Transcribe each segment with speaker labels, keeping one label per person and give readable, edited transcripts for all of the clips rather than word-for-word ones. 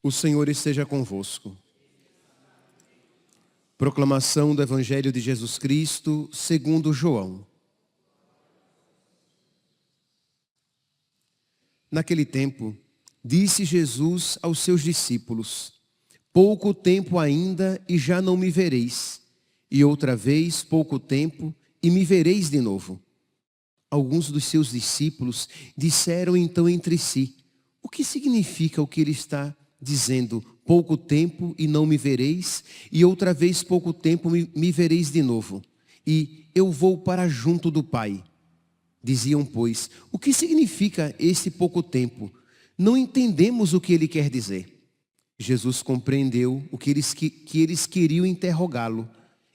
Speaker 1: O Senhor esteja convosco. Proclamação do Evangelho de Jesus Cristo, segundo João. Naquele tempo, disse Jesus aos seus discípulos: pouco tempo ainda e já não me vereis, e outra vez pouco tempo e me vereis de novo. Alguns dos seus discípulos disseram então entre si: o que significa o que ele está dizendo? Pouco tempo e não me vereis, e outra vez pouco tempo me vereis de novo, e eu vou para junto do Pai. Diziam, pois: o que significa esse pouco tempo? Não entendemos o que ele quer dizer. Jesus compreendeu o que eles queriam interrogá-lo.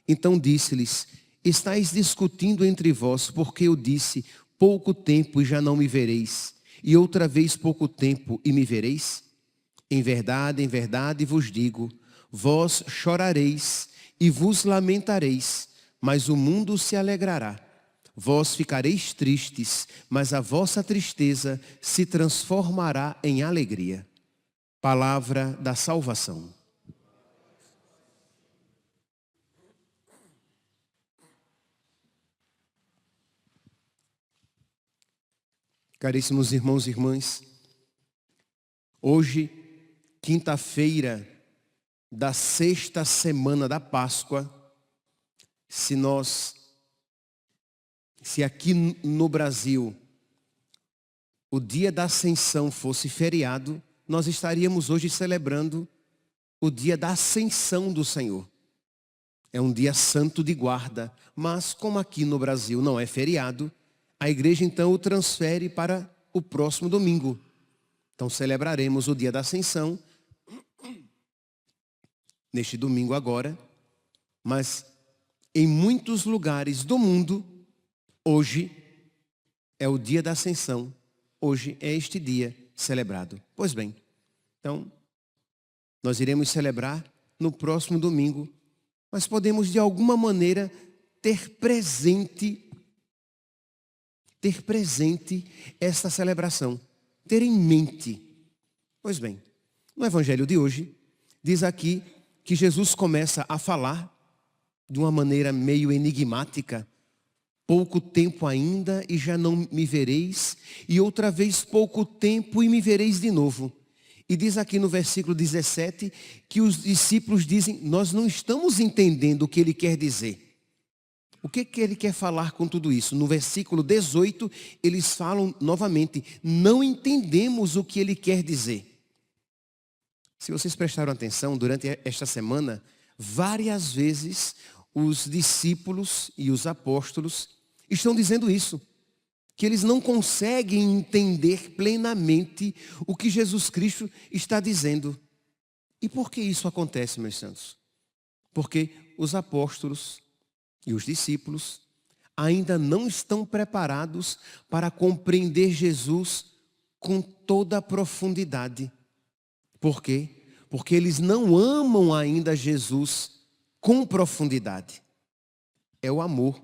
Speaker 1: Então disse-lhes: estáis discutindo entre vós, porque eu disse, pouco tempo e já não me vereis, e outra vez pouco tempo e me vereis? Em verdade vos digo, vós chorareis e vos lamentareis, mas o mundo se alegrará. Vós ficareis tristes, mas a vossa tristeza se transformará em alegria. Palavra da salvação. Caríssimos irmãos e irmãs, hoje, quinta-feira da sexta semana da Páscoa, se aqui no Brasil o dia da Ascensão fosse feriado, nós estaríamos hoje celebrando o dia da Ascensão do Senhor. É um dia santo de guarda, mas como aqui no Brasil não é feriado, a igreja então o transfere para o próximo domingo. Então celebraremos o dia da Ascensão neste domingo agora, mas em muitos lugares do mundo, hoje é o dia da Ascensão, hoje é este dia celebrado. Pois bem, então nós iremos celebrar no próximo domingo, mas podemos de alguma maneira ter presente esta celebração, ter em mente. Pois bem, no Evangelho de hoje, diz aqui que Jesus começa a falar de uma maneira meio enigmática: pouco tempo ainda e já não me vereis, e outra vez pouco tempo e me vereis de novo. E diz aqui no versículo 17 que os discípulos dizem: nós não estamos entendendo o que ele quer dizer. O que ele quer falar com tudo isso? No versículo 18, eles falam novamente: não entendemos o que ele quer dizer. Se vocês prestaram atenção, durante esta semana, várias vezes os discípulos e os apóstolos estão dizendo isso, que eles não conseguem entender plenamente o que Jesus Cristo está dizendo. E por que isso acontece, meus santos? Porque os apóstolos e os discípulos ainda não estão preparados para compreender Jesus com toda a profundidade. Por quê? Porque eles não amam ainda Jesus com profundidade. É o amor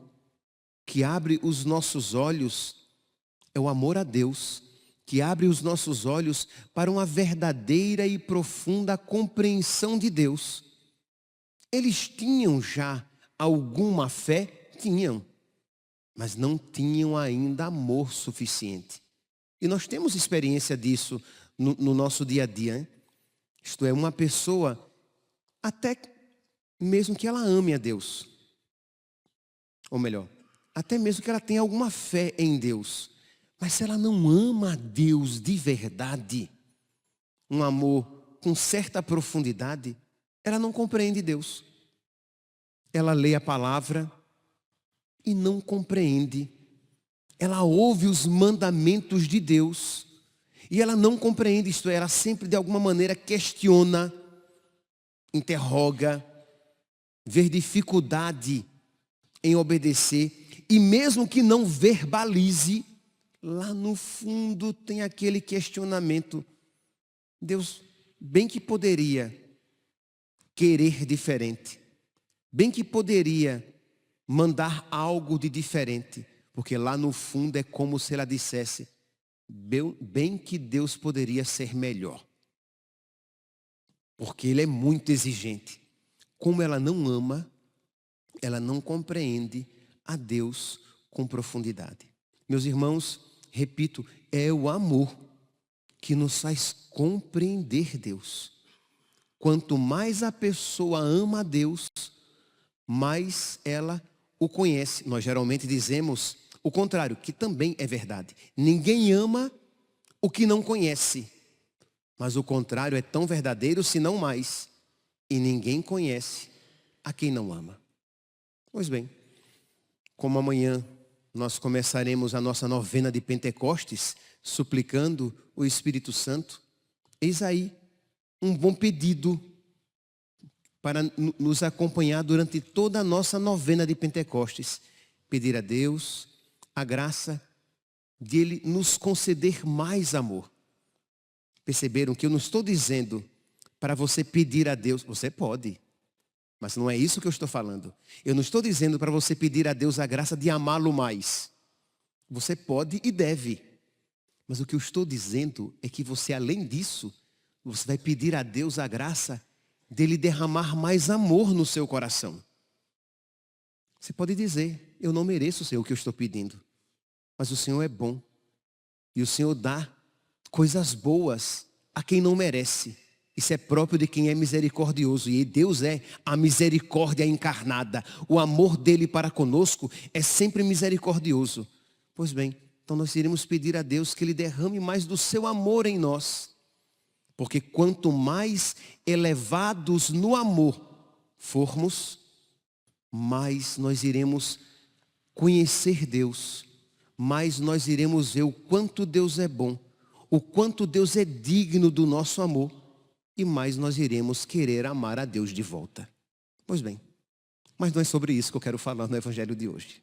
Speaker 1: que abre os nossos olhos, é o amor a Deus que abre os nossos olhos para uma verdadeira e profunda compreensão de Deus. Eles tinham já alguma fé? Tinham, mas não tinham ainda amor suficiente. E nós temos experiência disso no nosso dia a dia, hein? Isto é, uma pessoa, até mesmo que ela ame a Deus, ou melhor, até mesmo que ela tenha alguma fé em Deus, mas se ela não ama a Deus de verdade, um amor com certa profundidade, ela não compreende Deus. Ela lê a palavra e não compreende. Ela ouve os mandamentos de Deus e ela não compreende, isto é, ela sempre de alguma maneira questiona, interroga, vê dificuldade em obedecer, e mesmo que não verbalize, lá no fundo tem aquele questionamento. Deus bem que poderia querer diferente, bem que poderia mandar algo de diferente, porque lá no fundo é como se ela dissesse, bem que Deus poderia ser melhor. Porque Ele é muito exigente. Como ela não ama, ela não compreende a Deus com profundidade. Meus irmãos, repito, é o amor que nos faz compreender Deus. Quanto mais a pessoa ama a Deus, mais ela o conhece. Nós geralmente dizemos o contrário, que também é verdade. Ninguém ama o que não conhece. Mas o contrário é tão verdadeiro, se não mais. E ninguém conhece a quem não ama. Pois bem, como amanhã nós começaremos a nossa novena de Pentecostes, suplicando o Espírito Santo, eis aí um bom pedido para nos acompanhar durante toda a nossa novena de Pentecostes. Pedir a Deus a graça de Ele nos conceder mais amor. Perceberam que eu não estou dizendo para você pedir a Deus, você pode, mas não é isso que eu estou falando. Eu não estou dizendo para você pedir a Deus a graça de amá-lo mais. Você pode e deve. Mas o que eu estou dizendo é que você, além disso, você vai pedir a Deus a graça dele derramar mais amor no seu coração. Você pode dizer, eu não mereço ser o que eu estou pedindo, mas o Senhor é bom. E o Senhor dá coisas boas a quem não merece. Isso é próprio de quem é misericordioso. E Deus é a misericórdia encarnada. O amor dele para conosco é sempre misericordioso. Pois bem, então nós iremos pedir a Deus que Ele derrame mais do seu amor em nós. Porque quanto mais elevados no amor formos, mais nós iremos conhecer Deus. Mais nós iremos ver o quanto Deus é bom. O quanto Deus é digno do nosso amor. E mais nós iremos querer amar a Deus de volta. Pois bem, mas não é sobre isso que eu quero falar no Evangelho de hoje.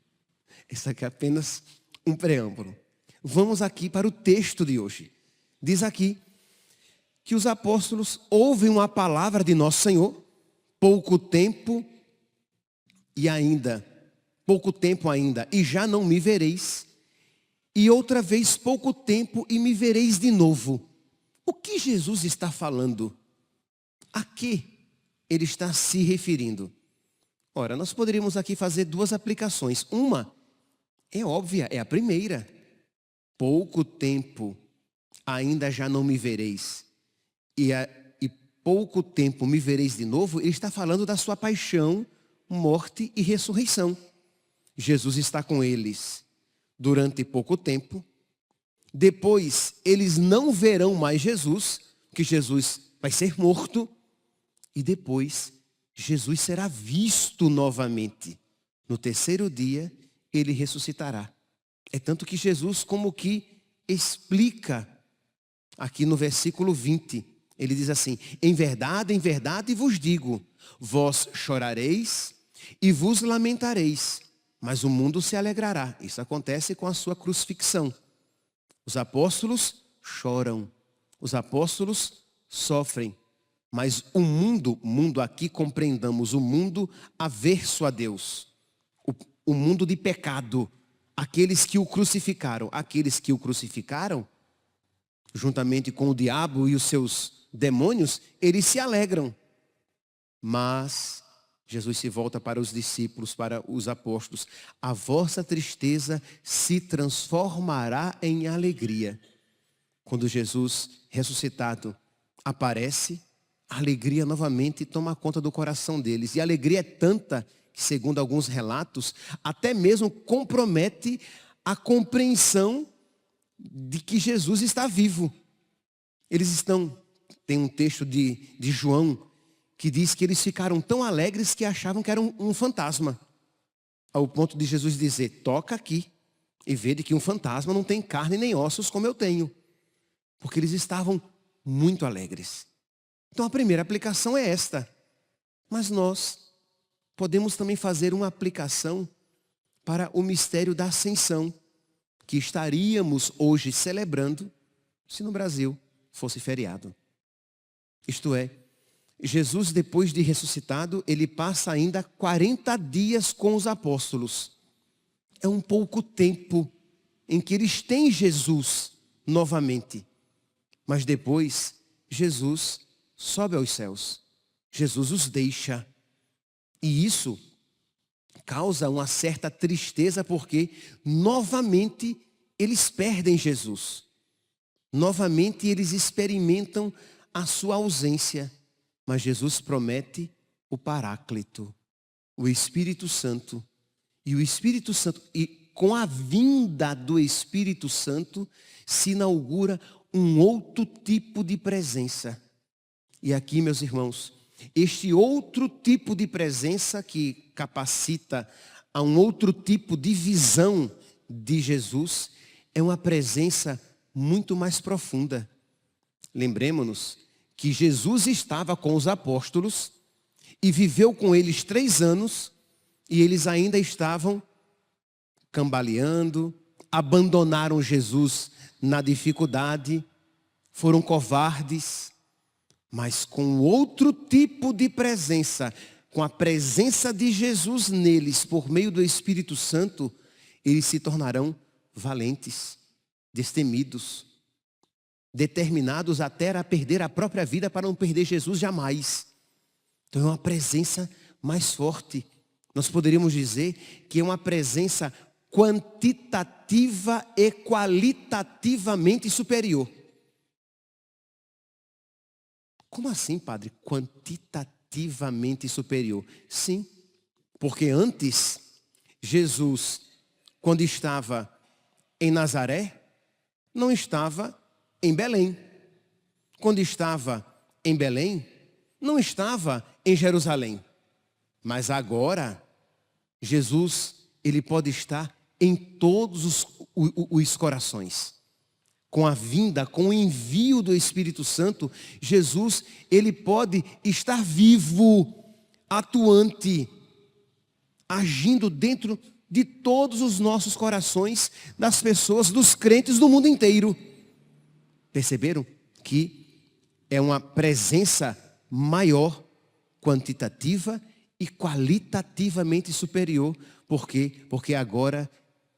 Speaker 1: Esse aqui é apenas um preâmbulo. Vamos aqui para o texto de hoje. Diz aqui que os apóstolos ouvem uma palavra de nosso Senhor, pouco tempo ainda, e já não me vereis, e outra vez pouco tempo e me vereis de novo. O que Jesus está falando? A que ele está se referindo? Ora, nós poderíamos aqui fazer duas aplicações. Uma é óbvia, é a primeira. Pouco tempo ainda já não me vereis. E pouco tempo me vereis de novo. Ele está falando da sua paixão, morte e ressurreição. Jesus está com eles durante pouco tempo. Depois, eles não verão mais Jesus, que Jesus vai ser morto. E depois, Jesus será visto novamente. No terceiro dia, ele ressuscitará. É tanto que Jesus como que explica aqui no versículo 20. Ele diz assim, em verdade vos digo, vós chorareis e vos lamentareis, mas o mundo se alegrará. Isso acontece com a sua crucifixão. Os apóstolos choram, os apóstolos sofrem, mas o mundo aqui compreendamos, o mundo averso a Deus, o mundo de pecado, aqueles que o crucificaram, juntamente com o diabo e os seus demônios, eles se alegram. Mas Jesus se volta para os discípulos, para os apóstolos. A vossa tristeza se transformará em alegria. Quando Jesus ressuscitado aparece, a alegria novamente toma conta do coração deles. E a alegria é tanta que, segundo alguns relatos, até mesmo compromete a compreensão de que Jesus está vivo. Tem um texto de João que diz que eles ficaram tão alegres que achavam que era um fantasma. Ao ponto de Jesus dizer, toca aqui e vede que um fantasma não tem carne nem ossos como eu tenho. Porque eles estavam muito alegres. Então a primeira aplicação é esta. Mas nós podemos também fazer uma aplicação para o mistério da ascensão, que estaríamos hoje celebrando se no Brasil fosse feriado. Isto é, Jesus, depois de ressuscitado, ele passa ainda 40 dias com os apóstolos. É um pouco tempo em que eles têm Jesus novamente. Mas depois, Jesus sobe aos céus. Jesus os deixa. E isso causa uma certa tristeza porque novamente eles perdem Jesus. Novamente eles experimentam a sua ausência. Mas Jesus promete o Paráclito, o Espírito Santo. E o Espírito Santo, e com a vinda do Espírito Santo, se inaugura um outro tipo de presença. E aqui, meus irmãos, este outro tipo de presença que capacita a um outro tipo de visão de Jesus, é uma presença muito mais profunda. Lembremos-nos que Jesus estava com os apóstolos e viveu com eles 3 anos e eles ainda estavam cambaleando, abandonaram Jesus na dificuldade, foram covardes, mas com outro tipo de presença, com a presença de Jesus neles, por meio do Espírito Santo, eles se tornarão valentes, destemidos, determinados até a perder a própria vida para não perder Jesus jamais. Então é uma presença mais forte. Nós poderíamos dizer que é uma presença quantitativa e qualitativamente superior. Como assim, padre? Quantitativamente superior? Sim, porque antes, Jesus, quando estava em Nazaré, não estava em Belém. Quando estava em Belém, não estava em Jerusalém. Mas agora, Jesus, ele pode estar em todos os corações. Com a vinda, com o envio do Espírito Santo, Jesus, ele pode estar vivo, atuante, agindo dentro de todos os nossos corações, das pessoas, dos crentes do mundo inteiro. Perceberam que é uma presença maior, quantitativa e qualitativamente superior. Por quê? Porque agora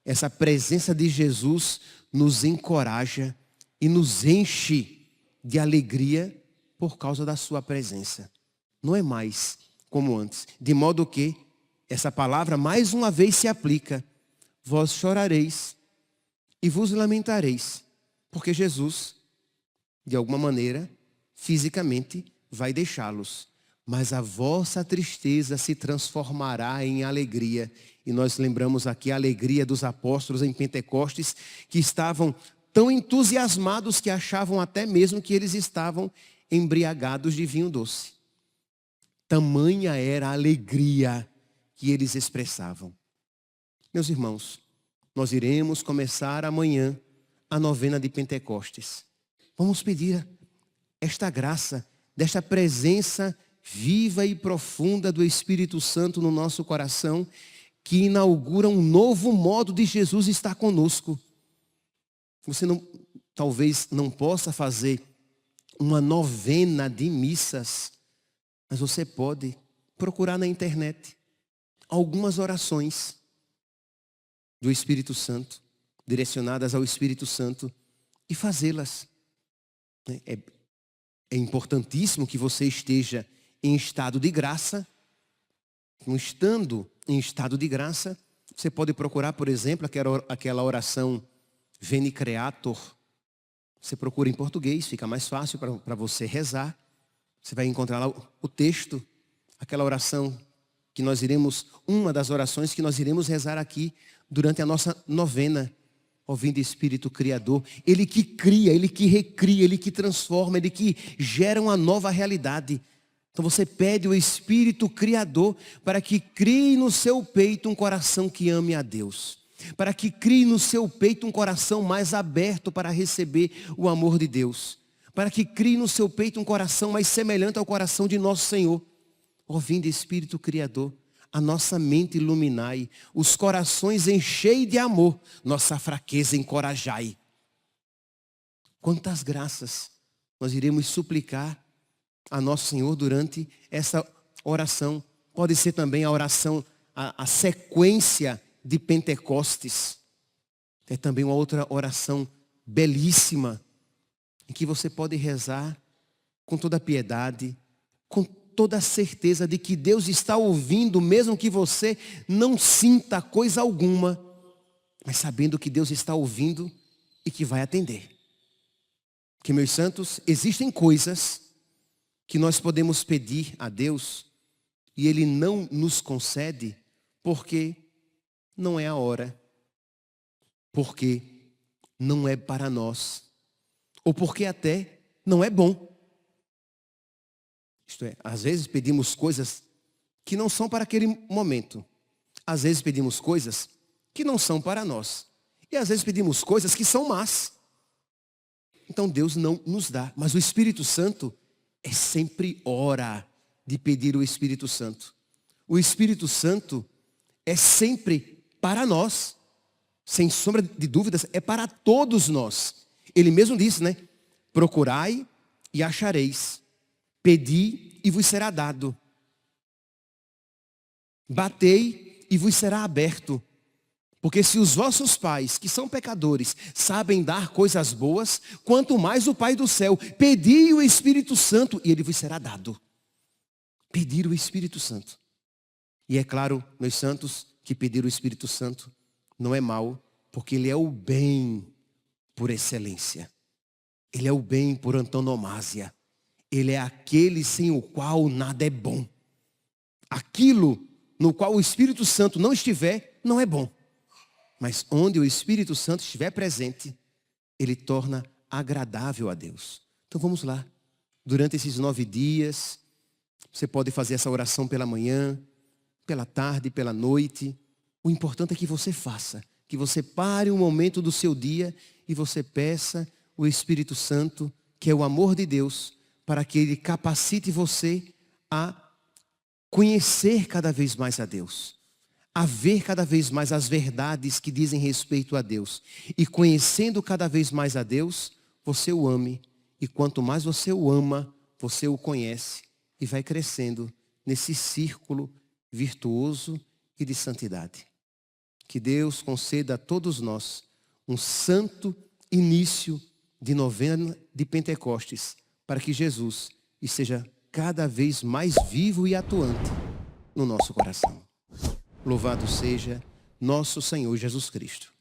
Speaker 1: essa presença de Jesus nos encoraja e nos enche de alegria por causa da sua presença. Não é mais como antes. De modo que essa palavra mais uma vez se aplica. Vós chorareis e vos lamentareis, porque Jesus, de alguma maneira, fisicamente, vai deixá-los. Mas a vossa tristeza se transformará em alegria. E nós lembramos aqui a alegria dos apóstolos em Pentecostes, que estavam tão entusiasmados que achavam até mesmo que eles estavam embriagados de vinho doce. Tamanha era a alegria que eles expressavam. Meus irmãos, nós iremos começar amanhã a novena de Pentecostes. Vamos pedir esta graça, desta presença viva e profunda do Espírito Santo no nosso coração, que inaugura um novo modo de Jesus estar conosco. Você talvez não possa fazer uma novena de missas, mas você pode procurar na internet algumas orações do Espírito Santo, direcionadas ao Espírito Santo, e fazê-las. É importantíssimo que você esteja em estado de graça. Estando em estado de graça, você pode procurar, por exemplo, aquela oração Veni Creator. Você procura em português, fica mais fácil para você rezar. Você vai encontrar lá o texto, aquela oração que nós iremos, uma das orações que nós iremos rezar aqui durante a nossa novena. Ouvindo Espírito Criador, Ele que cria, Ele que recria, Ele que transforma, Ele que gera uma nova realidade. Então você pede o Espírito Criador para que crie no seu peito um coração que ame a Deus. Para que crie no seu peito um coração mais aberto para receber o amor de Deus. Para que crie no seu peito um coração mais semelhante ao coração de nosso Senhor. Ouvindo Espírito Criador, a nossa mente iluminai, os corações enchei de amor, nossa fraqueza encorajai. Quantas graças nós iremos suplicar a nosso Senhor durante essa oração. Pode ser também a oração, a sequência de Pentecostes. É também uma outra oração belíssima, em que você pode rezar com toda a piedade, com toda a certeza de que Deus está ouvindo, mesmo que você não sinta coisa alguma, mas sabendo que Deus está ouvindo e que vai atender. Que, meus santos, existem coisas que nós podemos pedir a Deus e Ele não nos concede porque não é a hora, porque não é para nós, ou porque até não é bom. Isto é, às vezes pedimos coisas que não são para aquele momento. Às vezes pedimos coisas que não são para nós. E às vezes pedimos coisas que são más. Então Deus não nos dá. Mas o Espírito Santo é sempre hora de pedir o Espírito Santo. O Espírito Santo é sempre para nós. Sem sombra de dúvidas, é para todos nós. Ele mesmo disse, né? Procurai e achareis. Pedi e vos será dado. Batei e vos será aberto. Porque se os vossos pais, que são pecadores, sabem dar coisas boas, quanto mais o Pai do céu, pedi o Espírito Santo e ele vos será dado. Pedir o Espírito Santo. E é claro, meus santos, que pedir o Espírito Santo não é mal, porque ele é o bem por excelência. Ele é o bem por antonomasia. Ele é aquele sem o qual nada é bom. Aquilo no qual o Espírito Santo não estiver, não é bom. Mas onde o Espírito Santo estiver presente, ele torna agradável a Deus. Então vamos lá. Durante esses 9 dias, você pode fazer essa oração pela manhã, pela tarde, pela noite. O importante é que você faça. Que você pare um momento do seu dia e você peça o Espírito Santo, que é o amor de Deus, para que ele capacite você a conhecer cada vez mais a Deus. A ver cada vez mais as verdades que dizem respeito a Deus. E conhecendo cada vez mais a Deus, você o ame. E quanto mais você o ama, você o conhece. E vai crescendo nesse círculo virtuoso e de santidade. Que Deus conceda a todos nós um santo início de novena de Pentecostes, para que Jesus esteja cada vez mais vivo e atuante no nosso coração. Louvado seja nosso Senhor Jesus Cristo.